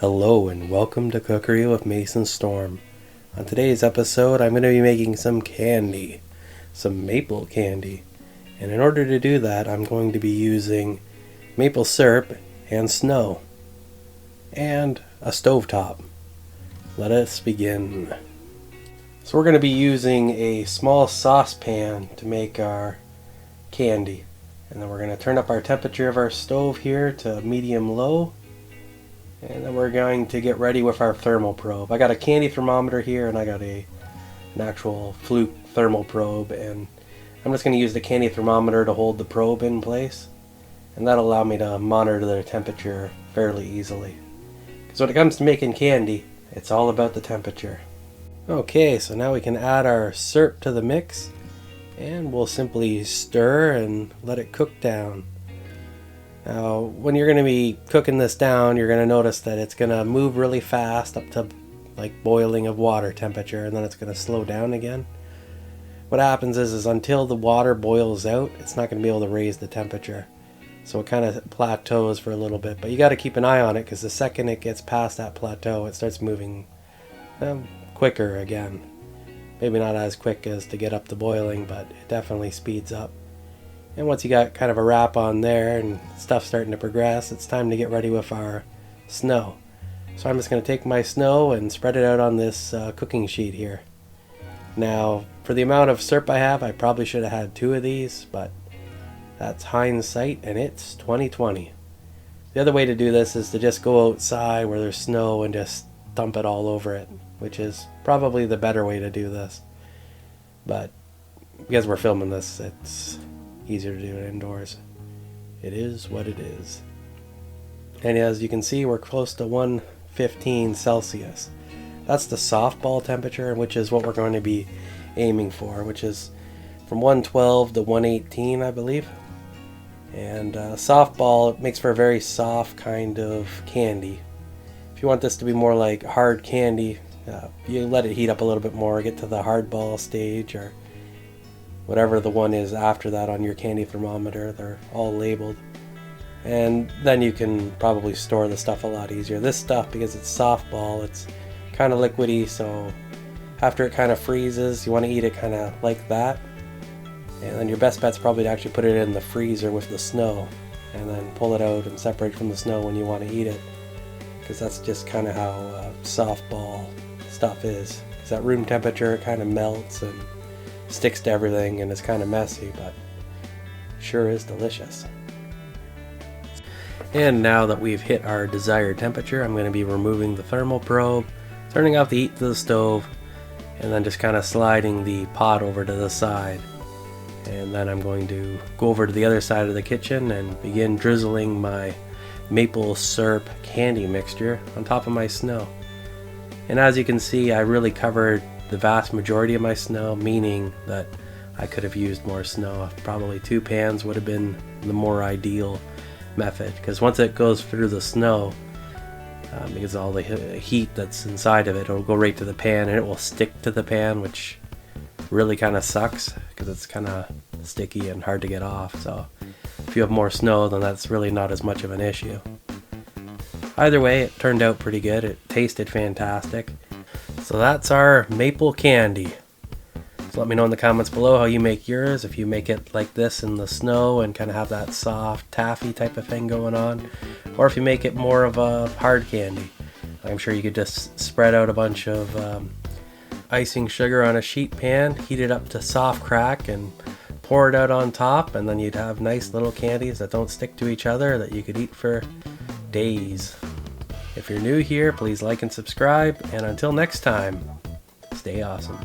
Hello and welcome to Cookery with Mason Storm. On today's episode, I'm going to be making some candy, some maple candy. And in order to do that, I'm going to be using maple syrup and snow and a stovetop. Let us begin. So we're going to be using a small saucepan to make our candy. And then we're going to turn up our temperature of our stove here to medium-low. And then we're going to get ready with our thermal probe. I got a candy thermometer here and I got an actual Fluke thermal probe, and I'm just going to use the candy thermometer to hold the probe in place, and that'll allow me to monitor the temperature fairly easily. Because when it comes to making candy, it's all about the temperature. Okay, so now we can add our syrup to the mix, and we'll simply stir and let it cook down. Now, when you're going to be cooking this down, you're going to notice that it's going to move really fast up to like boiling of water temperature, and then it's going to slow down again. What happens is until the water boils out, it's not going to be able to raise the temperature. So it kind of plateaus for a little bit, but you got to keep an eye on it, because the second it gets past that plateau, it starts moving quicker again. Maybe not as quick as to get up to boiling, but it definitely speeds up. And once you got kind of a wrap on there and stuff starting to progress, it's time to get ready with our snow. So I'm just going to take my snow and spread it out on this cooking sheet here. Now, for the amount of syrup I have, I probably should have had 2 of these, but that's hindsight, and it's 2020. The other way to do this is to just go outside where there's snow and just dump it all over it, which is probably the better way to do this. But because we're filming this, it's easier to do it indoors. It is what it is. And as you can see, we're close to 115 Celsius. That's the softball temperature, which is what we're going to be aiming for, which is from 112 to 118, I believe. And softball, it makes for a very soft kind of candy. If you want this to be more like hard candy, you let it heat up a little bit more, get to the hardball stage, or whatever the one is after that on your candy thermometer. They're all labeled. And then you can probably store the stuff a lot easier. This stuff, because it's softball, it's kind of liquidy, so after it kind of freezes, you want to eat it kind of like that. And then your best bet's probably to actually put it in the freezer with the snow, and then pull it out and separate from the snow when you want to eat it. Because that's just kind of how softball stuff is. Because at room temperature, it kind of melts and sticks to everything, and it's kind of messy, but sure is delicious. And now that we've hit our desired temperature, I'm going to be removing the thermal probe, turning off the heat to the stove, and then just kind of sliding the pot over to the side. And then I'm going to go over to the other side of the kitchen and begin drizzling my maple syrup candy mixture on top of my snow. And as you can see, I really covered the vast majority of my snow, meaning that I could have used more snow. Probably 2 pans would have been the more ideal method, because once it goes through the snow, because all the heat that's inside of it, it'll go right to the pan and it will stick to the pan, which really kind of sucks because it's kind of sticky and hard to get off. So if you have more snow, then that's really not as much of an issue. Either way, it turned out pretty good. It tasted fantastic. So that's our maple candy. So let me know in the comments below how you make yours, if you make it like this in the snow and kind of have that soft taffy type of thing going on, or if you make it more of a hard candy. I'm sure you could just spread out a bunch of icing sugar on a sheet pan, heat it up to soft crack, and pour it out on top, and then you'd have nice little candies that don't stick to each other that you could eat for days. If you're new here, please like and subscribe, and until next time, stay awesome.